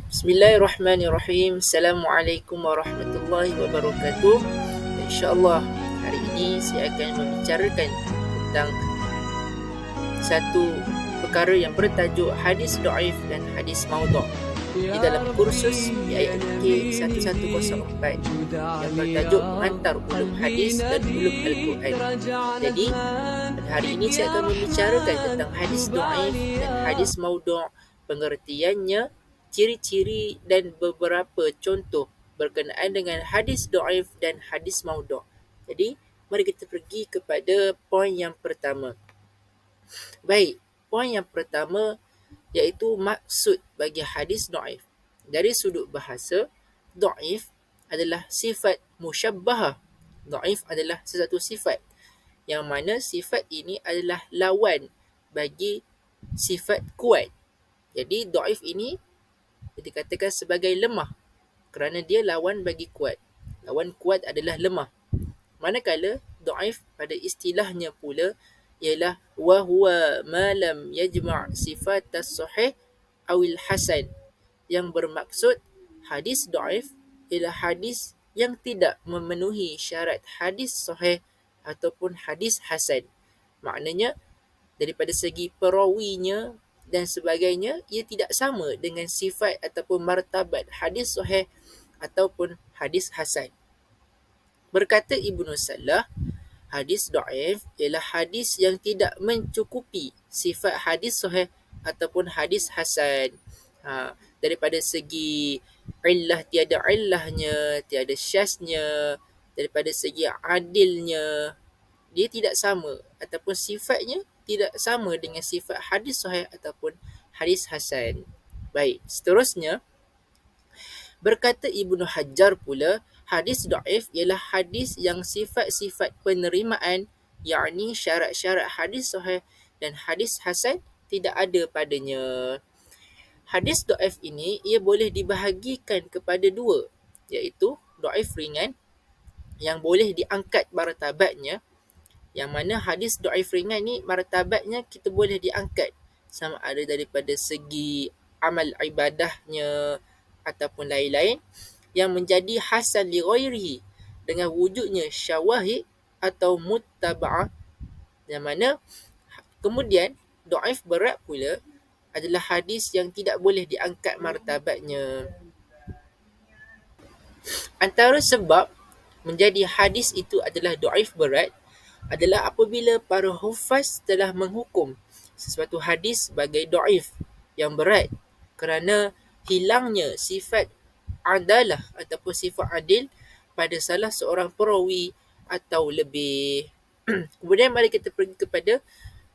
Bismillahirrahmanirrahim. Assalamualaikum warahmatullahi wabarakatuh. InsyaAllah hari ini saya akan membicarakan tentang satu perkara yang bertajuk hadis dhaif dan hadis maudhu' di dalam kursus PIMK 1104 yang bertajuk Mengantar Ulum Hadis dan Ulum Al-Quran. Jadi pada hari ini saya akan membicarakan tentang hadis dhaif dan hadis maudhu', pengertiannya, ciri-ciri dan beberapa contoh berkenaan dengan hadis dhaif dan hadis maudhu'. Jadi mari kita pergi kepada poin yang pertama. Baik, poin yang pertama iaitu maksud bagi hadis dhaif. Dari sudut bahasa, dhaif adalah sifat musyabbahah. Dhaif adalah sesuatu sifat yang mana sifat ini adalah lawan bagi sifat kuat. Jadi dhaif ini dikatakan sebagai lemah kerana dia lawan bagi kuat. Lawan kuat adalah lemah. Manakala dhaif pada istilahnya pula ialah wa huwa ma lam yajma' sifat as-sahih awil hasan, yang bermaksud hadis dhaif ialah hadis yang tidak memenuhi syarat hadis sahih ataupun hadis hasan. Maknanya daripada segi perawinya dan sebagainya, ia tidak sama dengan sifat ataupun martabat hadis sahih ataupun hadis hasan. Berkata Ibnu Salah, hadis dhaif ialah hadis yang tidak mencukupi sifat hadis sahih ataupun hadis hasan. Daripada segi illah, tiada illahnya, tiada syaznya, daripada segi adilnya, dia tidak sama ataupun sifatnya tidak sama dengan sifat hadis sahih ataupun hadis hasan. Baik, seterusnya berkata Ibnu Hajar pula, hadis dhaif ialah hadis yang sifat-sifat penerimaan, yakni syarat-syarat hadis sahih dan hadis hasan tidak ada padanya. Hadis dhaif ini ia boleh dibahagikan kepada dua, iaitu dhaif ringan yang boleh diangkat martabatnya, yang mana hadis dhaif ringan ni martabatnya kita boleh diangkat sama ada daripada segi amal ibadahnya ataupun lain-lain, yang menjadi hasan li ghairihi dengan wujudnya syawahid atau muttaba'ah, yang mana kemudian dhaif berat pula adalah hadis yang tidak boleh diangkat martabatnya. Antara sebab menjadi hadis itu adalah dhaif berat adalah apabila para hufaz telah menghukum sesuatu hadis sebagai dhaif yang berat kerana hilangnya sifat adalah ataupun sifat adil pada salah seorang perawi atau lebih. Kemudian mari kita pergi kepada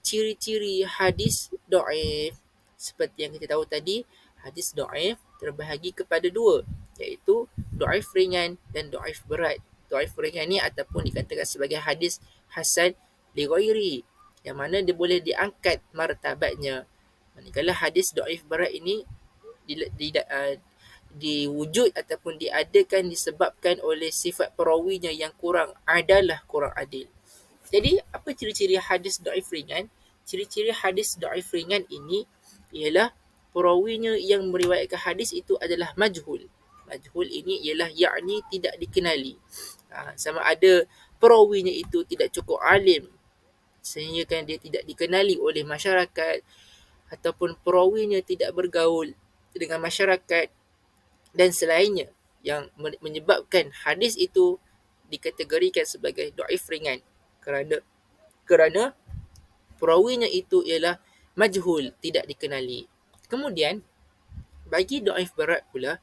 ciri-ciri hadis dhaif. Seperti yang kita tahu tadi, hadis dhaif terbahagi kepada dua, iaitu dhaif ringan dan dhaif berat. Dhaif ringan ni ataupun dikatakan sebagai hadis hasan li ghairi, yang mana dia boleh diangkat martabatnya. Manakala hadis dhaif berat ini diwujud ataupun diadakan disebabkan oleh sifat perawinya yang kurang adalah kurang adil. Jadi apa ciri-ciri hadis dhaif ringan? Ciri-ciri hadis dhaif ringan ini ialah perawinya yang meriwayatkan hadis itu adalah majhul. Majhul ini ialah yakni tidak dikenali. Sama ada perawinya itu tidak cukup alim sehingga kan dia tidak dikenali oleh masyarakat, ataupun perawinya tidak bergaul dengan masyarakat dan selainnya yang menyebabkan hadis itu dikategorikan sebagai dhaif ringan kerana perawinya itu ialah majhul, tidak dikenali. Kemudian bagi dhaif berat pula,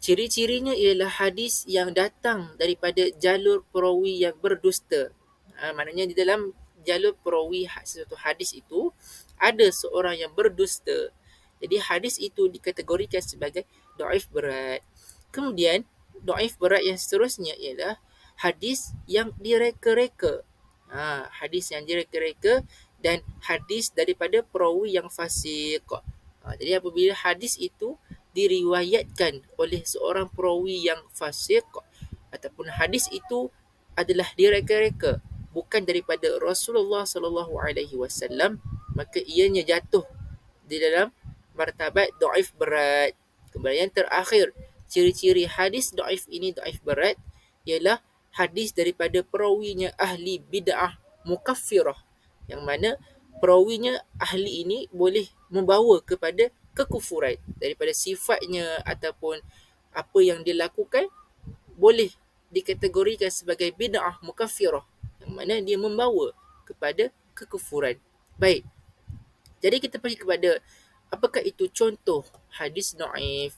ciri-cirinya ialah hadis yang datang daripada jalur perawi yang berdusta. Maknanya di dalam jalur perawi sesuatu hadis itu ada seorang yang berdusta. Jadi hadis itu dikategorikan sebagai dhaif berat. Kemudian dhaif berat yang seterusnya ialah hadis yang direka-reka. Hadis yang direka-reka dan hadis daripada perawi yang fasik. Jadi apabila hadis itu diriwayatkan oleh seorang perawi yang fasik ataupun hadis itu adalah direka-reka bukan daripada Rasulullah sallallahu alaihi wasallam, maka ianya jatuh di dalam martabat dhaif berat. Kemudian yang terakhir, ciri-ciri hadis dhaif ini, dhaif berat, ialah hadis daripada perawinya ahli bid'ah mukaffirah, yang mana perawinya ahli ini boleh membawa kepada kekufuran daripada sifatnya ataupun apa yang dilakukan, boleh dikategorikan sebagai bid'ah mukaffirah, yang mana dia membawa kepada kekufuran. Baik, jadi kita pergi kepada apakah itu contoh hadis dhaif.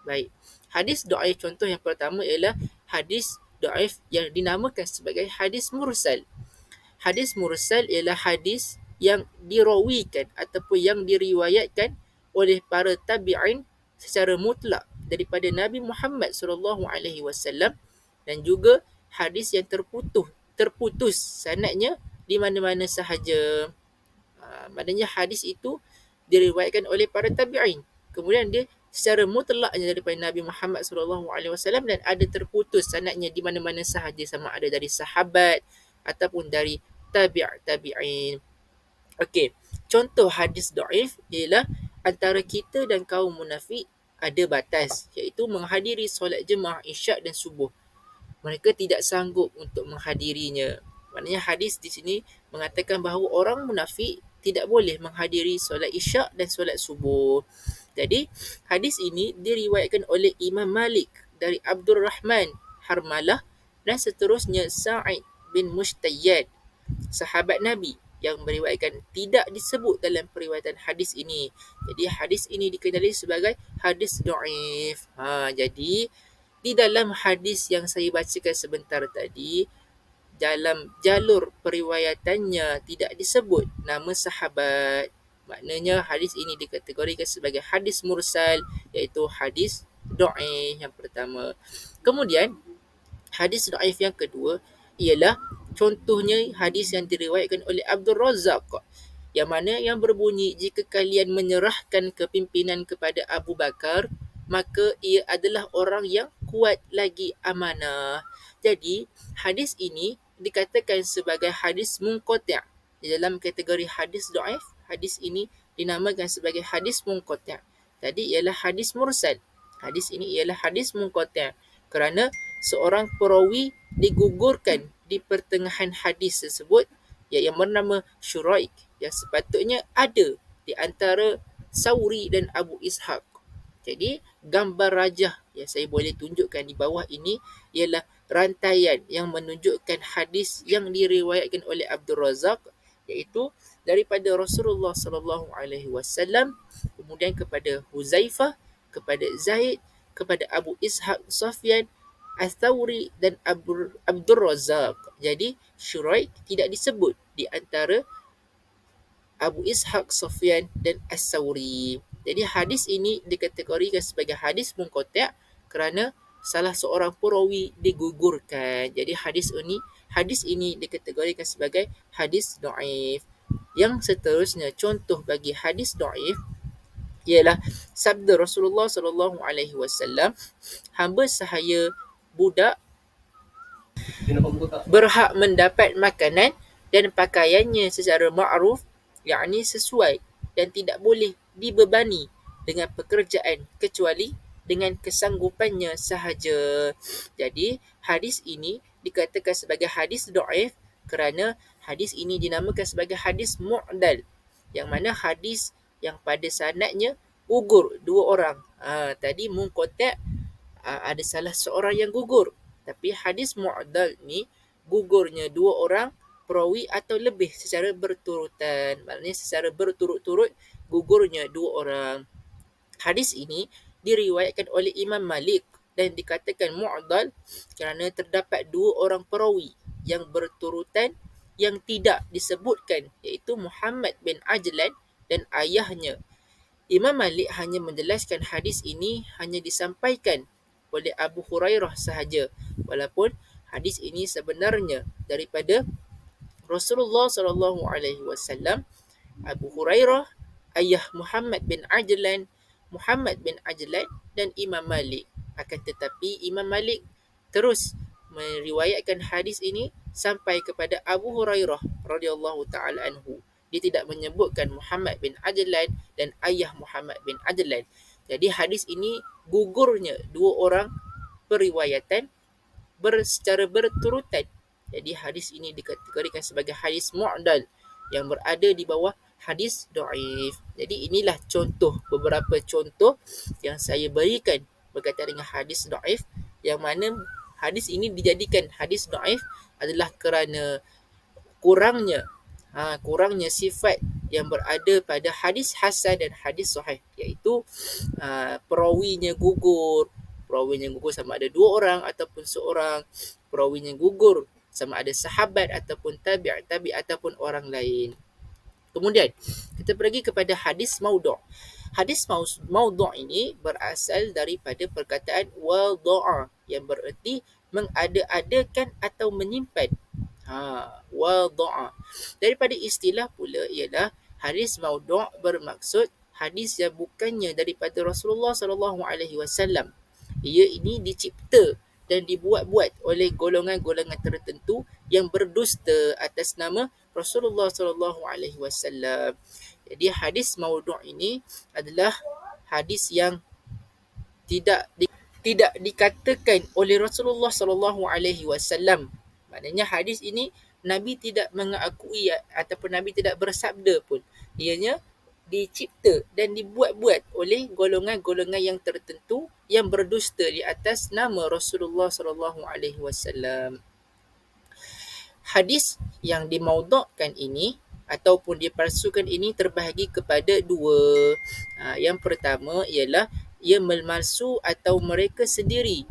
Baik, hadis dhaif contoh yang pertama ialah hadis dhaif yang dinamakan sebagai hadis mursal. Hadis mursal ialah hadis yang dirawikan ataupun yang diriwayatkan oleh para tabi'in secara mutlak daripada Nabi Muhammad SAW, dan juga hadis yang terputus sanadnya di mana-mana sahaja. Maknanya hadis itu diriwayatkan oleh para tabi'in, kemudian dia secara mutlaknya daripada Nabi Muhammad SAW, dan ada terputus sanadnya di mana-mana sahaja, sama ada dari sahabat ataupun dari tabi'in. Okey, contoh hadis dhaif ialah antara kita dan kaum munafik ada batas, iaitu menghadiri solat jemaah isyak dan subuh. Mereka tidak sanggup untuk menghadirinya. Maknanya hadis di sini mengatakan bahawa orang munafik tidak boleh menghadiri solat isyak dan solat subuh. Jadi hadis ini diriwayatkan oleh Imam Malik dari Abdul Rahman Harmalah, dan seterusnya Sa'id bin Mushtayyad, sahabat Nabi, yang meriwayatkan tidak disebut dalam periwayatan hadis ini. Jadi hadis ini dikenali sebagai hadis dhaif. Jadi di dalam hadis yang saya bacakan sebentar tadi, dalam jalur periwayatannya tidak disebut nama sahabat. Maknanya hadis ini dikategorikan sebagai hadis mursal, iaitu hadis dhaif yang pertama. Kemudian hadis dhaif yang kedua ialah contohnya hadis yang diriwayatkan oleh Abdul Razak, yang mana yang berbunyi, jika kalian menyerahkan kepimpinan kepada Abu Bakar, maka ia adalah orang yang kuat lagi amanah. Jadi hadis ini dikatakan sebagai hadis munqati'. Di dalam kategori hadis dhaif, hadis ini dinamakan sebagai hadis munqati'. Tadi ialah hadis mursal. Hadis ini ialah hadis munqati', kerana seorang perawi digugurkan di pertengahan hadis tersebut, yang bernama Shuraik, yang sepatutnya ada di antara Sauri dan Abu Ishaq. Jadi gambar rajah yang saya boleh tunjukkan di bawah ini ialah rantaian yang menunjukkan hadis yang diriwayatkan oleh Abdul Razak, iaitu daripada Rasulullah SAW, kemudian kepada Huzaifah, kepada Zaid, kepada Abu Ishaq Sufyan Ats-Tsauri dan Abdul Razak. Jadi Shuraik tidak disebut di antara Abu Ishaq Sufyan dan Ats-Tsauri. Jadi hadis ini dikategorikan sebagai hadis munqati' kerana salah seorang perawi digugurkan. Jadi hadis ini dikategorikan sebagai hadis dhaif. Yang seterusnya, contoh bagi hadis dhaif ialah sabda Rasulullah SAW, hamba sahaya budak berhak mendapat makanan dan pakaiannya secara ma'ruf, yakni sesuai, dan tidak boleh dibebani dengan pekerjaan kecuali dengan kesanggupannya sahaja. Jadi hadis ini dikatakan sebagai hadis dhaif kerana hadis ini dinamakan sebagai hadis mu'dal, yang mana hadis yang pada sanadnya gugur dua orang. Tadi munqati' ada salah seorang yang gugur, tapi hadis mu'dal ni gugurnya dua orang perawi atau lebih secara berturutan. Maknanya secara berturut-turut gugurnya dua orang. Hadis ini diriwayatkan oleh Imam Malik dan dikatakan mu'dal kerana terdapat dua orang perawi yang berturutan yang tidak disebutkan, iaitu Muhammad bin Ajlan dan ayahnya. Imam Malik hanya menjelaskan hadis ini hanya disampaikan oleh Abu Hurairah sahaja, walaupun hadis ini sebenarnya daripada Rasulullah SAW, Abu Hurairah, ayah Muhammad bin Ajlan dan Imam Malik. Akan tetapi Imam Malik terus meriwayatkan hadis ini sampai kepada Abu Hurairah radhiyallahu taala anhu. Dia tidak menyebutkan Muhammad bin Ajlan dan ayah Muhammad bin Ajlan. Jadi hadis ini gugurnya dua orang periwayatan secara berturutan. Jadi hadis ini dikategorikan sebagai hadis mu'dal yang berada di bawah hadis dhaif. Jadi inilah beberapa contoh yang saya berikan berkaitan dengan hadis dhaif, yang mana hadis ini dijadikan hadis dhaif adalah kerana kurangnya sifat yang berada pada hadis hasan dan hadis sahih, iaitu perawinya gugur sama ada dua orang ataupun seorang, perawinya gugur sama ada sahabat ataupun tabi' ataupun orang lain. Kemudian kita pergi kepada hadis maudhu'. Hadis maudhu' ini berasal daripada perkataan wadha'a yang bererti mengada-adakan atau menyimpan. Wadha'a. Daripada istilah pula ialah hadis maudhu' bermaksud hadis yang bukannya daripada Rasulullah sallallahu alaihi wasallam. Ia ini dicipta dan dibuat-buat oleh golongan-golongan tertentu yang berdusta atas nama Rasulullah sallallahu alaihi wasallam. Jadi hadis maudhu' ini adalah hadis yang tidak dikatakan oleh Rasulullah sallallahu alaihi wasallam. Maknanya hadis ini Nabi tidak mengakui ataupun Nabi tidak bersabda pun. Ianya dicipta dan dibuat-buat oleh golongan-golongan yang tertentu yang berdusta di atas nama Rasulullah sallallahu alaihi wasallam. Hadis yang dimaudhu'kan ini ataupun dipalsukan ini terbahagi kepada dua. Yang pertama ialah ia memalsu atau mereka sendiri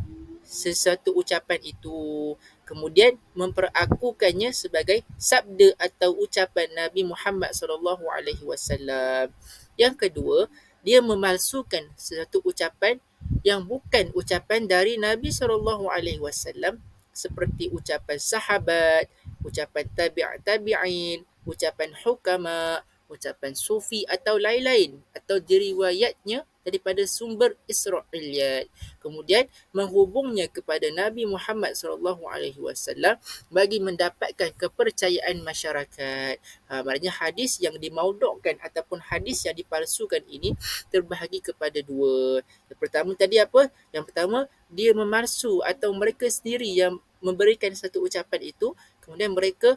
sesuatu ucapan itu, kemudian memperakukannya sebagai sabda atau ucapan Nabi Muhammad sallallahu alaihi wasallam. Yang kedua, dia memalsukan sesuatu ucapan yang bukan ucapan dari Nabi sallallahu alaihi wasallam, seperti ucapan sahabat, ucapan tabi'in, ucapan hukama, ucapan sufi atau lain-lain, atau diriwayatnya daripada sumber Israiliyat, kemudian menghubungnya kepada Nabi Muhammad sallallahu alaihi wasallam bagi mendapatkan kepercayaan masyarakat. Maknanya hadis yang dimaudhu'kan ataupun hadis yang dipalsukan ini terbahagi kepada dua. Yang pertama tadi apa? Yang pertama, dia memalsu atau mereka sendiri yang memberikan satu ucapan itu, kemudian mereka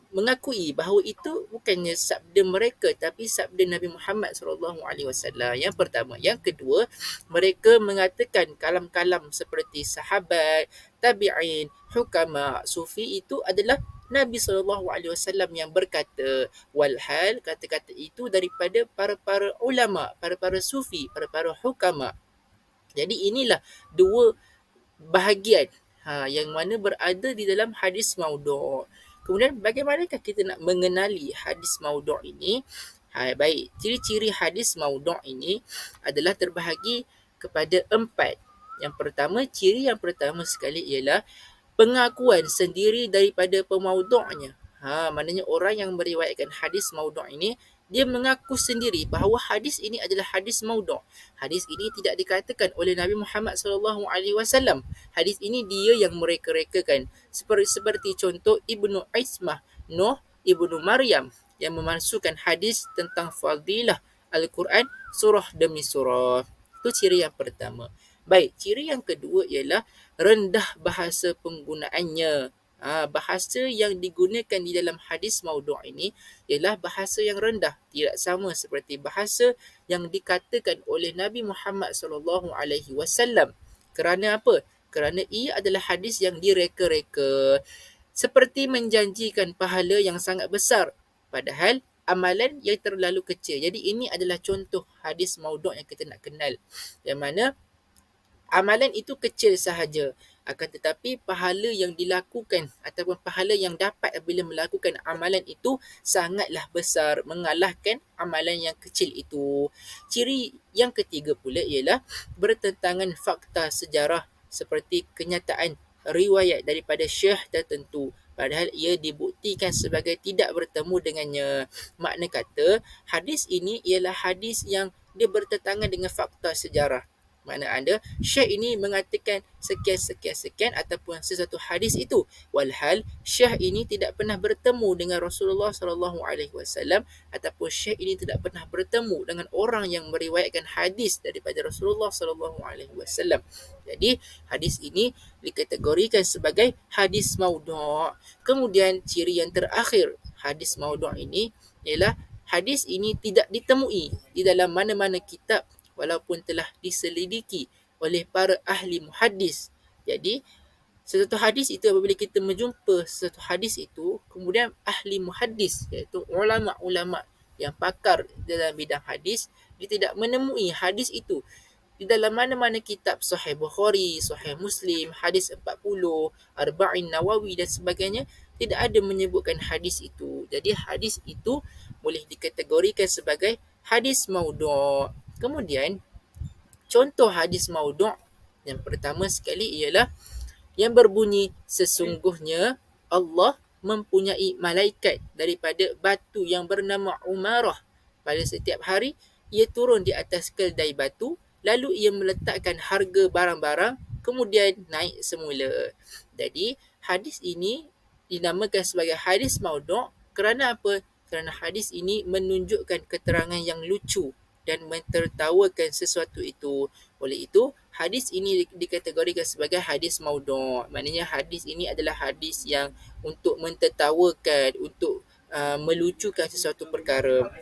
mengakui bahawa itu bukannya sabda mereka tapi sabda Nabi Muhammad sallallahu alaihi wasallam. Yang pertama. Yang kedua, mereka mengatakan kalam-kalam seperti sahabat, tabi'in, hukama, sufi itu adalah Nabi sallallahu alaihi wasallam yang berkata, walhal kata-kata itu daripada para ulama, para sufi, para hukama. Jadi inilah dua bahagian yang mana berada di dalam hadis maudhu'. Kemudian bagaimanakah kita nak mengenali hadis maudhu' ini? Baik, ciri-ciri hadis maudhu' ini adalah terbahagi kepada 4. Ciri yang pertama sekali ialah pengakuan sendiri daripada pemaudhu'nya. Maknanya orang yang meriwayatkan hadis maudhu' ini, dia mengaku sendiri bahawa hadis ini adalah hadis maudhu'. Hadis ini tidak dikatakan oleh Nabi Muhammad sallallahu alaihi wasallam. Hadis ini dia yang mereka-rekakan. Seperti contoh Ibnu Ismah, Nuh Ibnu Maryam yang memalsukan hadis tentang fadilah Al-Quran surah demi surah. Itu ciri yang pertama. Baik, ciri yang kedua ialah rendah bahasa penggunaannya. Bahasa yang digunakan di dalam hadis maudhu' ini ialah bahasa yang rendah, tidak sama seperti bahasa yang dikatakan oleh Nabi Muhammad sallallahu alaihi wasallam. Kerana apa? Kerana ia adalah hadis yang direka-reka, seperti menjanjikan pahala yang sangat besar, padahal amalan yang terlalu kecil. Jadi ini adalah contoh hadis maudhu' yang kita nak kenal, yang mana amalan itu kecil sahaja, akan tetapi pahala yang dilakukan ataupun pahala yang dapat bila melakukan amalan itu sangatlah besar, mengalahkan amalan yang kecil itu. Ciri yang ketiga pula ialah bertentangan fakta sejarah, seperti kenyataan riwayat daripada syekh tertentu, padahal ia dibuktikan sebagai tidak bertemu dengannya. Makna kata, hadis ini ialah hadis yang dia bertentangan dengan fakta sejarah. Makna anda Syekh ini mengatakan sekian ataupun sesuatu hadis itu, walhal Syekh ini tidak pernah bertemu dengan Rasulullah sallallahu alaihi wasallam, ataupun Syekh ini tidak pernah bertemu dengan orang yang meriwayatkan hadis daripada Rasulullah sallallahu alaihi wasallam. Jadi hadis ini dikategorikan sebagai hadis maudhu'. Kemudian ciri yang terakhir hadis maudhu' ini ialah hadis ini tidak ditemui di dalam mana-mana kitab walaupun telah diselidiki oleh para ahli muhaddis. Jadi sesuatu hadis itu, apabila kita menjumpa sesuatu hadis itu, kemudian ahli muhaddis iaitu ulama-ulama yang pakar dalam bidang hadis, dia tidak menemui hadis itu di dalam mana-mana kitab, Sahih Bukhari, Sahih Muslim, hadis 40, Arba'in Nawawi dan sebagainya, tidak ada menyebutkan hadis itu. Jadi hadis itu boleh dikategorikan sebagai hadis maudhu'. Kemudian contoh hadis maudhu' yang pertama sekali ialah yang berbunyi, sesungguhnya Allah mempunyai malaikat daripada batu yang bernama Umarah. Pada setiap hari ia turun di atas keldai batu, lalu ia meletakkan harga barang-barang, kemudian naik semula. Jadi hadis ini dinamakan sebagai hadis maudhu' kerana apa? Kerana hadis ini menunjukkan keterangan yang lucu dan mentertawakan sesuatu itu. Oleh itu, hadis ini dikategorikan sebagai hadis maudhu'. Maknanya hadis ini adalah hadis yang untuk mentertawakan, untuk melucukan sesuatu perkara.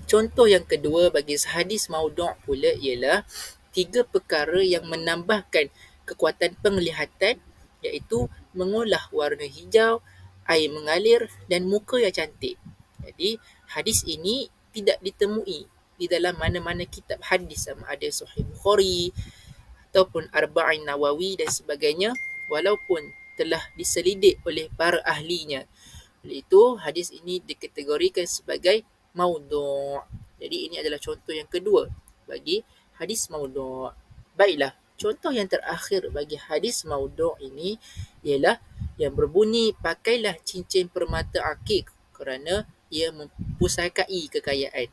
Contoh yang kedua bagi hadis maudhu' pula ialah 3 perkara yang menambahkan kekuatan penglihatan, iaitu mengolah warna hijau, air mengalir dan muka yang cantik. Jadi hadis ini tidak ditemui di dalam mana-mana kitab hadis, sama ada Sahih Bukhari ataupun Arba'in Nawawi dan sebagainya, walaupun telah diselidik oleh para ahlinya. Oleh itu, hadis ini dikategorikan sebagai maudhu'. Jadi ini adalah contoh yang kedua bagi hadis maudhu'. Baiklah, contoh yang terakhir bagi hadis maudhu' ini ialah yang berbunyi, pakailah cincin permata akik kerana ia mempusakai kekayaan.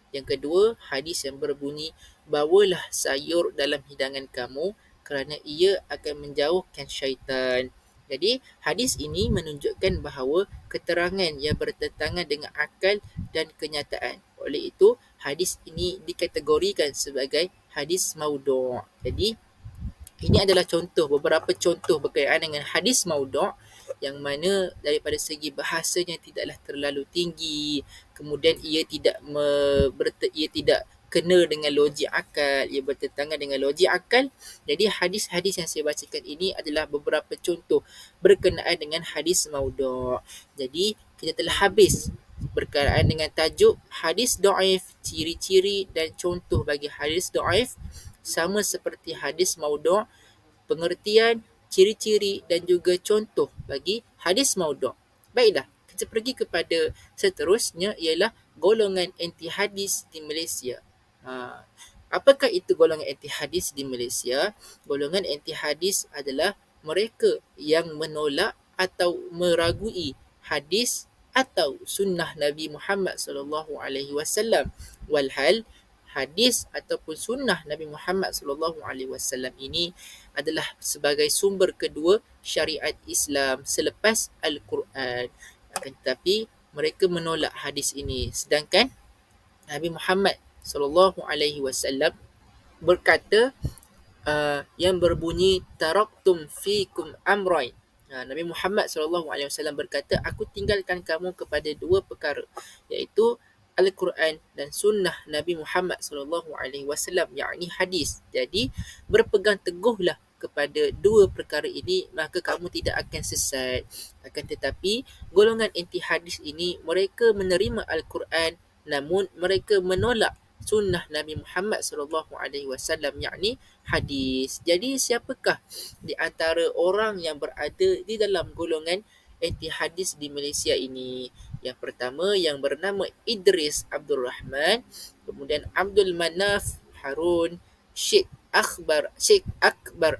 Yang kedua, hadis yang berbunyi, bawalah sayur dalam hidangan kamu kerana ia akan menjauhkan syaitan. Jadi, hadis ini menunjukkan bahawa keterangan yang bertentangan dengan akal dan kenyataan. Oleh itu, hadis ini dikategorikan sebagai hadis maudhu'. Jadi, ini adalah beberapa contoh berkaitan dengan hadis maudhu' yang mana daripada segi bahasanya tidaklah terlalu tinggi, kemudian ia tidak kena dengan logik akal, ia bertentangan dengan logik akal. Jadi hadis-hadis yang saya bacakan ini adalah beberapa contoh berkenaan dengan hadis maudhu'. Jadi kita telah habis berkenaan dengan tajuk hadis dhaif, ciri-ciri dan contoh bagi hadis dhaif. Sama seperti hadis maudhu', pengertian, ciri-ciri dan juga contoh bagi hadis maudhu'. Baiklah, kita pergi kepada seterusnya ialah golongan anti hadis di Malaysia. Apakah itu golongan anti hadis di Malaysia? Golongan anti hadis adalah mereka yang menolak atau meragui hadis atau sunnah Nabi Muhammad sallallahu alaihi wasallam. Walhal hadis ataupun sunnah Nabi Muhammad sallallahu alaihi wasallam ini adalah sebagai sumber kedua syariat Islam selepas Al-Quran. Akan tetapi mereka menolak hadis ini, sedangkan Nabi Muhammad sallallahu alaihi wasallam berkata yang berbunyi, taraktum fikum amrain. Nabi Muhammad SAW berkata, aku tinggalkan kamu kepada 2 perkara, iaitu Al-Quran dan sunnah Nabi Muhammad SAW, yakni hadis. Jadi berpegang teguhlah kepada 2 perkara ini, maka kamu tidak akan sesat. Akan tetapi golongan anti hadis ini, mereka menerima Al-Quran namun mereka menolak sunnah Nabi Muhammad SAW, yakni hadis. Jadi siapakah di antara orang yang berada di dalam golongan anti hadis di Malaysia ini? Yang pertama yang bernama Idris Abdul Rahman, kemudian Abdul Manaf Harun, Sheikh Akbar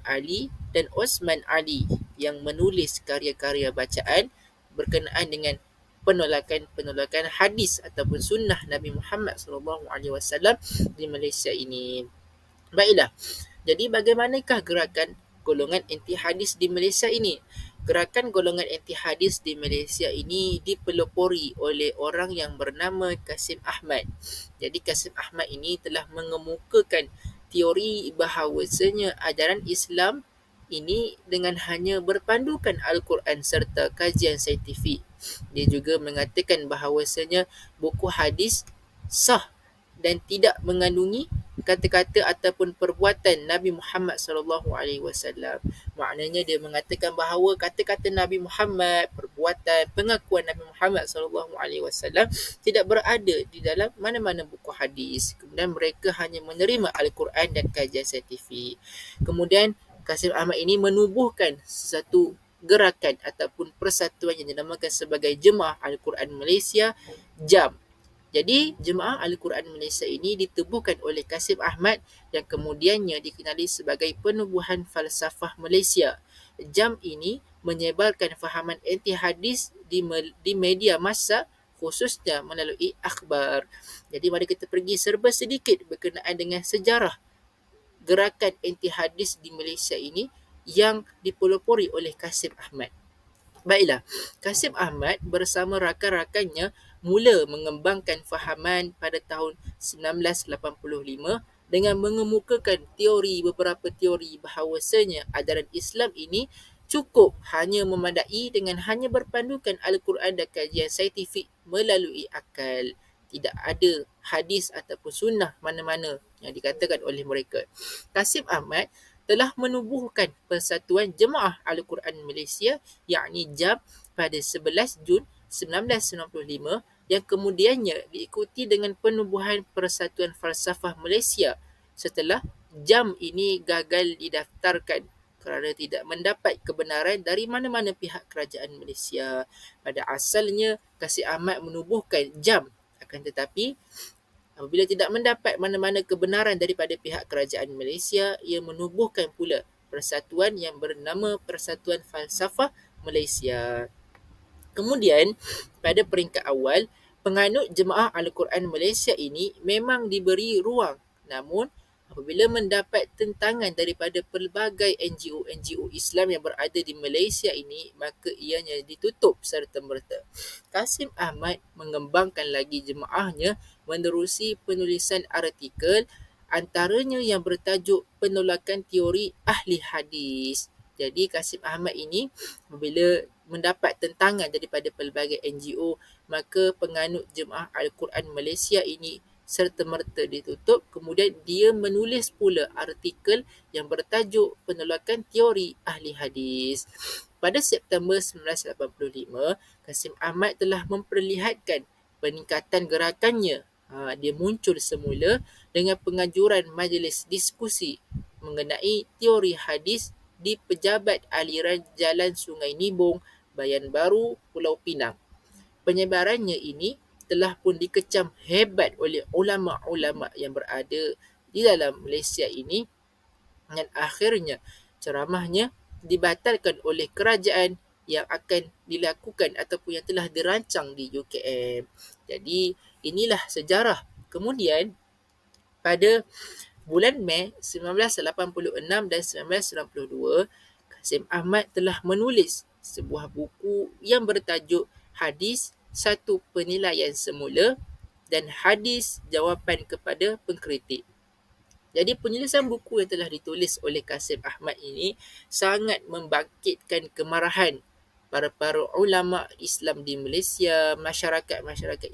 Ali dan Osman Ali yang menulis karya-karya bacaan berkenaan dengan penolakan hadis ataupun sunnah Nabi Muhammad SAW di Malaysia ini. Baiklah, jadi bagaimanakah gerakan golongan anti hadis di Malaysia ini? Gerakan golongan anti hadis di Malaysia ini dipelopori oleh orang yang bernama Kasim Ahmad. Jadi Kasim Ahmad ini telah mengemukakan teori bahawasanya ajaran Islam ini dengan hanya berpandukan Al-Quran serta kajian saintifik. Dia juga mengatakan bahawasanya buku hadis sah dan tidak mengandungi kata-kata ataupun perbuatan Nabi Muhammad SAW. Maknanya dia mengatakan bahawa kata-kata Nabi Muhammad, perbuatan, pengakuan Nabi Muhammad SAW tidak berada di dalam mana-mana buku hadis. Kemudian mereka hanya menerima Al-Quran dan kajian saintifik. Kemudian Kasim Ahmad ini menubuhkan satu gerakan ataupun persatuan yang dinamakan sebagai Jemaah Al-Quran Malaysia, JAM. Jadi, Jemaah Al-Quran Malaysia ini ditubuhkan oleh Kasim Ahmad yang kemudiannya dikenali sebagai Penubuhan Falsafah Malaysia. JAM ini menyebarkan fahaman anti hadis di media massa khususnya melalui akhbar. Jadi, mari kita pergi serba sedikit berkenaan dengan sejarah gerakan anti hadis di Malaysia ini yang dipelopori oleh Kasim Ahmad. Baiklah, Kasim Ahmad bersama rakan-rakannya mula mengembangkan fahaman pada tahun 1985 dengan mengemukakan beberapa teori bahawasanya ajaran Islam ini cukup hanya memadai dengan hanya berpandukan Al-Quran dan kajian saintifik melalui akal. Tidak ada hadis ataupun sunnah mana-mana yang dikatakan oleh mereka. Kasim Ahmad telah menubuhkan Persatuan Jemaah Al-Quran Malaysia yakni JAM pada 11 Jun 1995 yang kemudiannya diikuti dengan penubuhan Persatuan Falsafah Malaysia setelah JAM ini gagal didaftarkan kerana tidak mendapat kebenaran dari mana-mana pihak kerajaan Malaysia. Pada asalnya, Kasim Ahmad menubuhkan JAM, akan tetapi apabila tidak mendapat mana-mana kebenaran daripada pihak kerajaan Malaysia, ia menubuhkan pula persatuan yang bernama Persatuan Falsafah Malaysia. Kemudian, pada peringkat awal, penganut Jemaah Al-Quran Malaysia ini memang diberi ruang. Namun, apabila mendapat tentangan daripada pelbagai NGO Islam yang berada di Malaysia ini, maka ianya ditutup serta-merta. Kasim Ahmad mengembangkan lagi jemaahnya menerusi penulisan artikel antaranya yang bertajuk Penolakan Teori Ahli Hadis. Jadi Kasim Ahmad ini apabila mendapat tentangan daripada pelbagai NGO, maka penganut Jemaah Al-Quran Malaysia ini serta-merta ditutup. Kemudian dia menulis pula artikel yang bertajuk Penolakan Teori Ahli Hadis. Pada September 1985, Kasim Ahmad telah memperlihatkan peningkatan gerakannya. Dia muncul semula dengan pengajuran majlis diskusi mengenai teori hadis di pejabat aliran Jalan Sungai Nibong, Bayan Baru, Pulau Pinang. Penyebarannya ini telah pun dikecam hebat oleh ulama-ulama yang berada di dalam Malaysia ini dan akhirnya ceramahnya dibatalkan oleh kerajaan yang akan dilakukan ataupun yang telah dirancang di UKM. Jadi inilah sejarah. Kemudian pada bulan Mei 1986 dan 1992, Kasim Ahmad telah menulis sebuah buku yang bertajuk Hadis Satu Penilaian Semula dan Hadis Jawapan kepada Pengkritik. Jadi penulisan buku yang telah ditulis oleh Kasim Ahmad ini sangat membangkitkan kemarahan para ulama Islam di Malaysia, masyarakat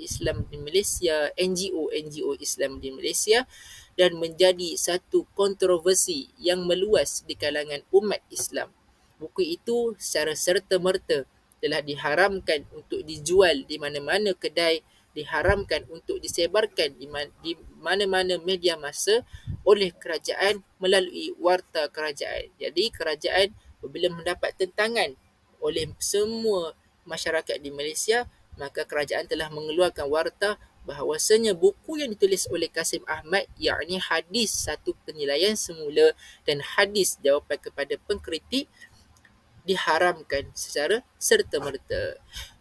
Islam di Malaysia, NGO Islam di Malaysia dan menjadi satu kontroversi yang meluas di kalangan umat Islam. Buku itu secara serta-merta telah diharamkan untuk dijual di mana-mana kedai, diharamkan untuk disebarkan di mana-mana media massa oleh kerajaan melalui warta kerajaan. Jadi kerajaan apabila mendapat tentangan oleh semua masyarakat di Malaysia, maka kerajaan telah mengeluarkan warta bahawasanya buku yang ditulis oleh Kasim Ahmad yakni Hadis Satu Penilaian Semula dan Hadis Jawapan kepada Pengkritik diharamkan secara serta-merta.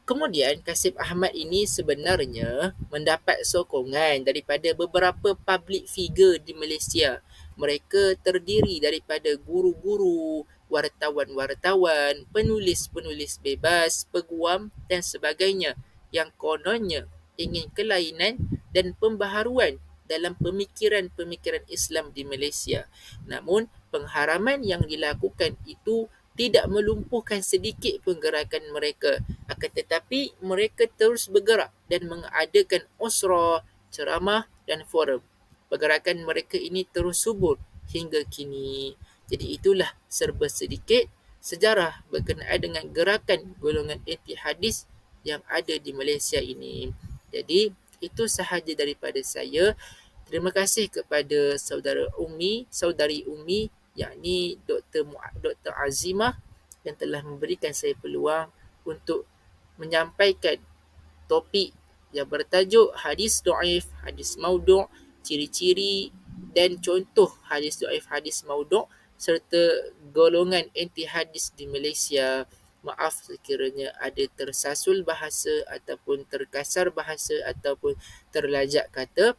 Kemudian Kasif Ahmad ini sebenarnya mendapat sokongan daripada beberapa public figure di Malaysia. Mereka terdiri daripada guru-guru, wartawan-wartawan, penulis-penulis bebas, peguam dan sebagainya yang kononnya ingin kelainan dan pembaharuan dalam pemikiran-pemikiran Islam di Malaysia. Namun, pengharaman yang dilakukan itu tidak melumpuhkan sedikit pun gerakan mereka. Akan tetapi mereka terus bergerak dan mengadakan usrah, ceramah dan forum. Pergerakan mereka ini terus subur hingga kini. Jadi itulah serba sedikit sejarah berkenaan dengan gerakan golongan anti hadis yang ada di Malaysia ini. Jadi itu sahaja daripada saya. Terima kasih kepada saudari Umi yakni Dr. Azimah yang telah memberikan saya peluang untuk menyampaikan topik yang bertajuk hadis dhaif, hadis maudhu', ciri-ciri dan contoh hadis dhaif, hadis maudhu' serta golongan anti hadis di Malaysia. Maaf sekiranya ada tersasul bahasa ataupun terkasar bahasa ataupun terlajak kata.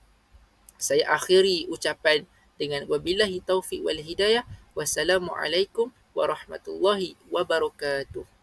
Saya akhiri ucapan dengan wabillahi taufiq wal hidayah. Wassalamualaikum warahmatullahi wabarakatuh.